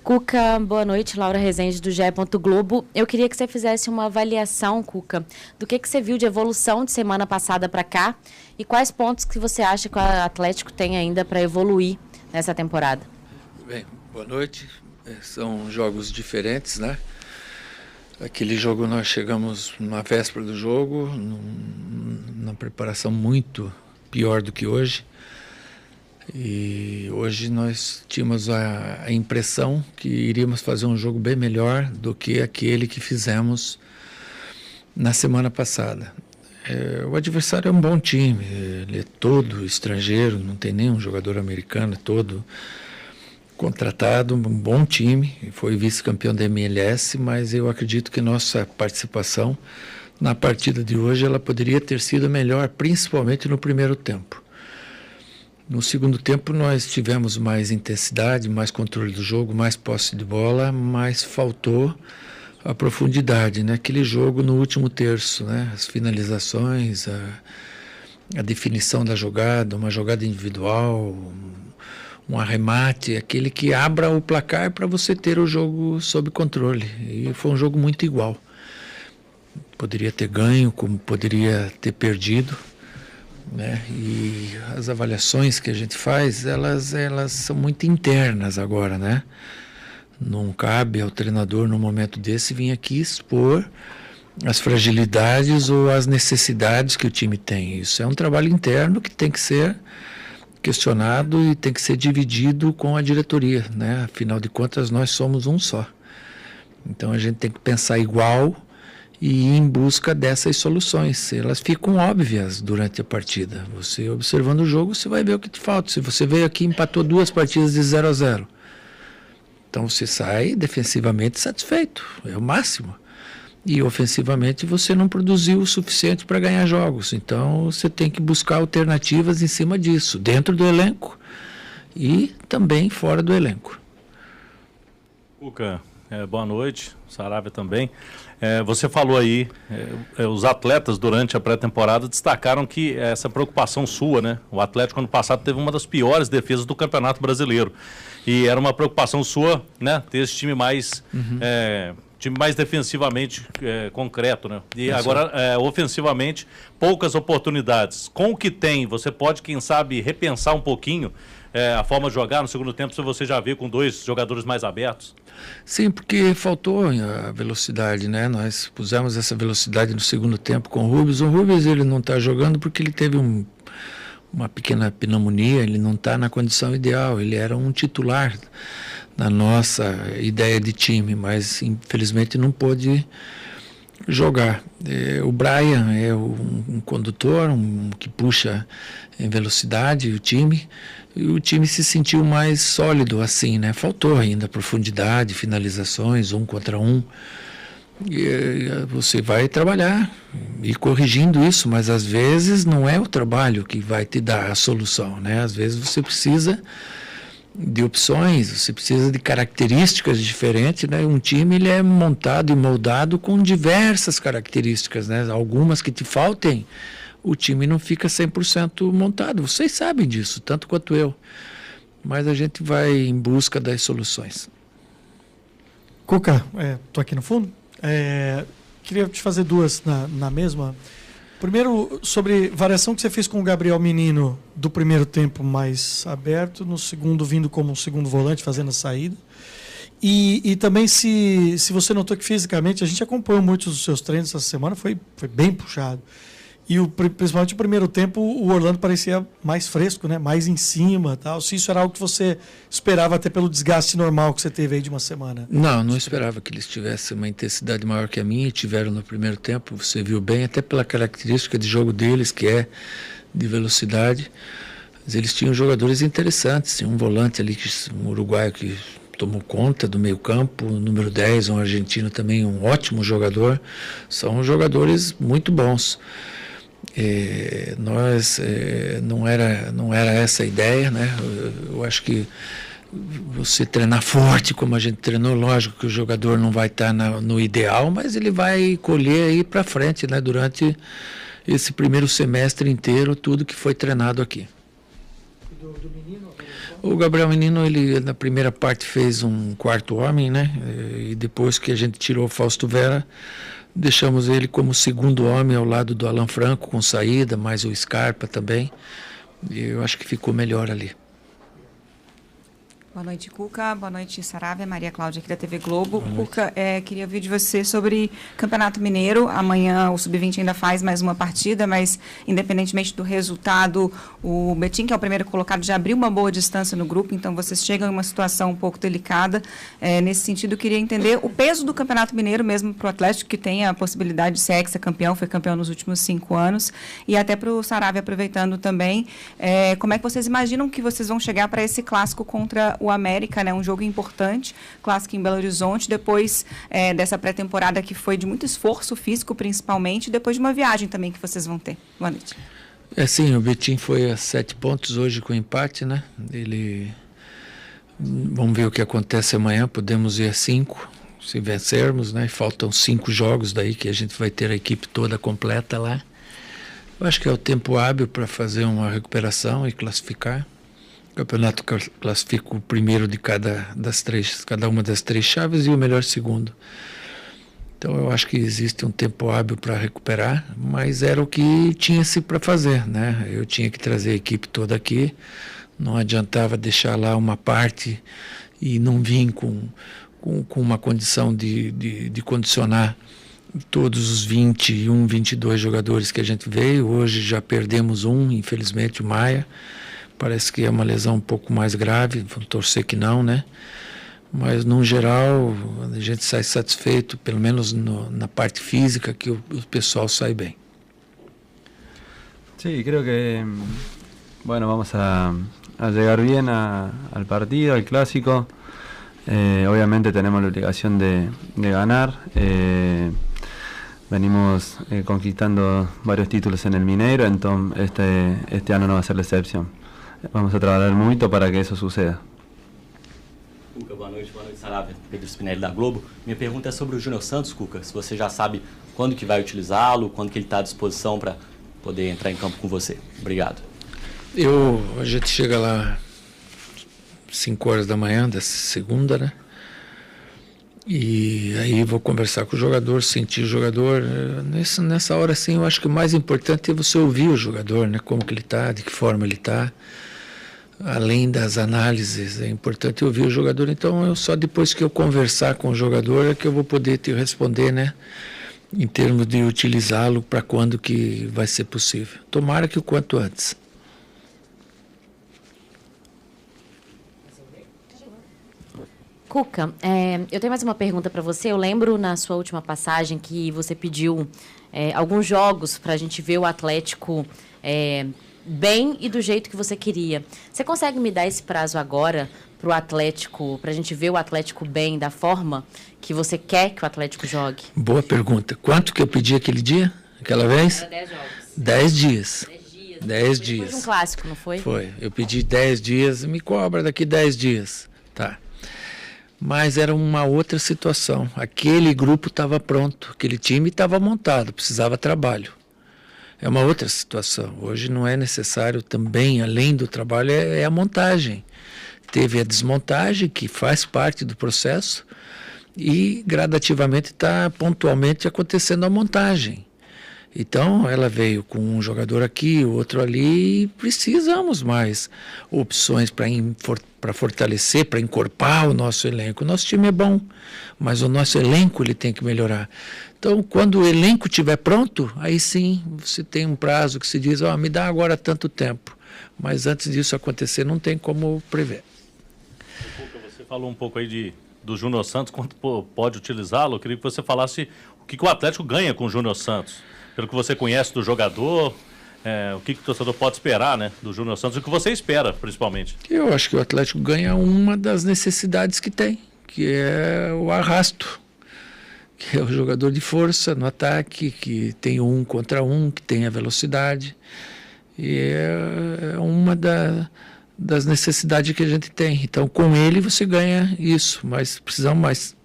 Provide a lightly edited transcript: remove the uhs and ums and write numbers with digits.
Cuca, boa noite. Laura Rezende, do GE. Globo. Eu queria que você fizesse uma avaliação, Cuca, do que você viu de evolução de semana passada para cá e quais pontos que você acha que o Atlético tem ainda para evoluir nessa temporada. Bem, boa noite. São jogos diferentes, né? Aquele jogo nós chegamos na véspera do jogo, na preparação muito pior do que hoje. E hoje nós tínhamos a impressão que iríamos fazer um jogo bem melhor do que aquele que fizemos na semana passada. O adversário é um bom time, ele é todo estrangeiro, não tem nenhum jogador americano, é todo contratado, um bom time, foi vice-campeão da MLS, mas eu acredito que nossa participação na partida de hoje ela poderia ter sido melhor, principalmente no primeiro tempo. No segundo tempo nós tivemos mais intensidade, mais controle do jogo, mais posse de bola, mas faltou a profundidade, né? Aquele jogo no último terço, né? As finalizações, a definição da jogada, uma jogada individual, um arremate, aquele que abra o placar para você ter o jogo sob controle. E foi um jogo muito igual. Poderia ter ganho, como poderia ter perdido. Né? E as avaliações que a gente faz, elas são muito internas agora, né? Não cabe ao treinador no momento desse vir aqui expor as fragilidades ou as necessidades que o time tem. Isso é um trabalho interno que tem que ser questionado e tem que ser dividido com a diretoria, né? Afinal de contas nós somos um só. Então a gente tem que pensar igual e ir em busca dessas soluções. Elas ficam óbvias durante a partida. Você observando o jogo, você vai ver o que te falta. Se você veio aqui e empatou 2 partidas de 0-0, então você sai defensivamente satisfeito, é o máximo. E ofensivamente você não produziu o suficiente para ganhar jogos. Então você tem que buscar alternativas em cima disso, dentro do elenco e também fora do elenco. Cuca, boa noite. Saravia também. Você falou aí, os atletas durante a pré-temporada destacaram que essa preocupação sua, né? O Atlético ano passado teve uma das piores defesas do Campeonato Brasileiro. E era uma preocupação sua, né? Ter esse time mais, time mais defensivamente concreto, né? E agora, ofensivamente, poucas oportunidades. Com o que tem, você pode, quem sabe, repensar um pouquinho a forma de jogar no segundo tempo, se você já vê com 2 jogadores mais abertos? Sim, porque faltou a velocidade, né? Nós pusemos essa velocidade no segundo tempo com o Rubens. O Rubens ele não está jogando porque ele teve uma pequena pneumonia, ele não está na condição ideal. Ele era um titular na nossa ideia de time, mas infelizmente não pôde jogar. O Brian é um condutor, que puxa em velocidade o time, e o time se sentiu mais sólido assim, né? Faltou ainda profundidade, finalizações, 1 contra 1. E você vai trabalhar e corrigindo isso, mas às vezes não é o trabalho que vai te dar a solução, né? Às vezes você precisa de opções, você precisa de características diferentes, né? Um time ele é montado e moldado com diversas características, né? Algumas que te faltem, o time não fica 100% montado. Vocês sabem disso, tanto quanto eu. Mas a gente vai em busca das soluções. Cuca, estou aqui no fundo. Queria te fazer 2 na mesma. Primeiro, sobre variação que você fez com o Gabriel Menino do primeiro tempo mais aberto, no segundo vindo como um segundo volante, fazendo a saída. E também se você notou que fisicamente, a gente acompanhou muitos dos seus treinos essa semana, foi bem puxado. E principalmente o primeiro tempo, o Orlando parecia mais fresco, né? Mais em cima, tal. Se isso era algo que você esperava até pelo desgaste normal que você teve aí de uma semana. Não esperava que eles tivessem uma intensidade maior que a minha, e tiveram no primeiro tempo, você viu bem, até pela característica de jogo deles, que é de velocidade. Mas eles tinham jogadores interessantes, tinha um volante ali, um uruguaio que tomou conta do meio campo, o número 10, um argentino também, um ótimo jogador. São jogadores muito bons. Não era essa a ideia, né? Eu acho que você treinar forte como a gente treinou, lógico que o jogador não vai estar no ideal, mas ele vai colher aí para frente, né? Durante esse primeiro semestre inteiro, tudo que foi treinado aqui. O Gabriel Menino, ele na primeira parte fez um quarto homem, né? E depois que a gente tirou o Fausto Vera, deixamos ele como segundo homem ao lado do Alan Franco, com saída, mais o Scarpa também. E eu acho que ficou melhor ali. Boa noite, Cuca. Boa noite, Saravia. Maria Cláudia, aqui da TV Globo. Cuca, queria ouvir de você sobre Campeonato Mineiro. Amanhã o Sub-20 ainda faz mais uma partida, mas independentemente do resultado, o Betim, que é o primeiro colocado, já abriu uma boa distância no grupo, então vocês chegam em uma situação um pouco delicada. Nesse sentido, eu queria entender o peso do Campeonato Mineiro mesmo para o Atlético, que tem a possibilidade de ser ex-campeão, foi campeão nos últimos 5 anos, e até para o Saravia, aproveitando também, como é que vocês imaginam que vocês vão chegar para esse clássico contra o América, né? Um jogo importante, clássico em Belo Horizonte, depois dessa pré-temporada que foi de muito esforço físico, principalmente, depois de uma viagem também que vocês vão ter. Boa noite. Sim, o Betim foi a 7 pontos hoje com empate, né? Vamos ver o que acontece amanhã, podemos ir a 5, se vencermos, né? Faltam 5 jogos daí que a gente vai ter a equipe toda completa lá. Eu acho que é o tempo hábil para fazer uma recuperação e classificar. O campeonato classifica o primeiro de cada uma das 3 chaves e o melhor segundo. Então eu acho que existe um tempo hábil para recuperar, mas era o que tinha-se para fazer, né? Eu tinha que trazer a equipe toda aqui, não adiantava deixar lá uma parte e não vir com uma condição de condicionar todos os 21, 22 jogadores que a gente veio. Hoje já perdemos um, infelizmente, o Maia. Parece que é uma lesão um pouco mais grave, vamos torcer que não, né? Mas, no geral, a gente sai satisfeito, pelo menos na parte física, que o pessoal sai bem. Sí, creo que, bueno, vamos a llegar bien al partido, al clásico. Obviamente tenemos la obligación de ganar. Venimos conquistando varios títulos en el Mineiro, entonces este año no va a ser la excepción. Vamos a trabalhar muito para que isso suceda. Cuca, boa noite, Saravia. Pedro Spinelli da Globo. Minha pergunta é sobre o Júnior Santos, Cuca. Se você já sabe quando que vai utilizá-lo, quando que ele está à disposição para poder entrar em campo com você. Obrigado. A gente chega lá 5 horas da manhã, dessa segunda, né? E aí vou conversar com o jogador, sentir o jogador. Nessa hora, assim, eu acho que o mais importante é você ouvir o jogador, né? Como que ele está, de que forma ele está. Além das análises, é importante ouvir o jogador. Então, só depois que eu conversar com o jogador é que eu vou poder te responder, né? Em termos de utilizá-lo para quando que vai ser possível. Tomara que o quanto antes. Cuca, eu tenho mais uma pergunta para você. Eu lembro na sua última passagem que você pediu alguns jogos para a gente ver o Atlético bem e do jeito que você queria. Você consegue me dar esse prazo agora para o Atlético, para a gente ver o Atlético bem da forma que você quer que o Atlético jogue? Boa pergunta. Quanto que eu pedi aquele dia, aquela vez? Era 10 jogos. 10 dias. 10 dias. Depois de um clássico, não foi? Foi. Eu pedi 10 dias, me cobra daqui 10 dias. Tá. Mas era uma outra situação. Aquele grupo estava pronto, aquele time estava montado, precisava trabalho. É uma outra situação. Hoje não é necessário também, além do trabalho, é a montagem. Teve a desmontagem, que faz parte do processo, e gradativamente está pontualmente acontecendo a montagem. Então, ela veio com um jogador aqui, outro ali, e precisamos mais opções para fortalecer, para encorpar o nosso elenco. O nosso time é bom, mas o nosso elenco ele tem que melhorar. Então, quando o elenco estiver pronto, aí sim, você tem um prazo que se diz, me dá agora tanto tempo. Mas antes disso acontecer, não tem como prever. Você falou um pouco aí do Júnior Santos, quanto pode utilizá-lo. Eu queria que você falasse o que o Atlético ganha com o Júnior Santos. Pelo que você conhece do jogador, o que o torcedor pode esperar, né, do Júnior Santos, o que você espera, principalmente? Eu acho que o Atlético ganha uma das necessidades que tem, que é o arrasto, que é o jogador de força no ataque, que tem um contra um, que tem a velocidade. E é uma das necessidades que a gente tem. Então, com ele você ganha isso, mas precisamos mais.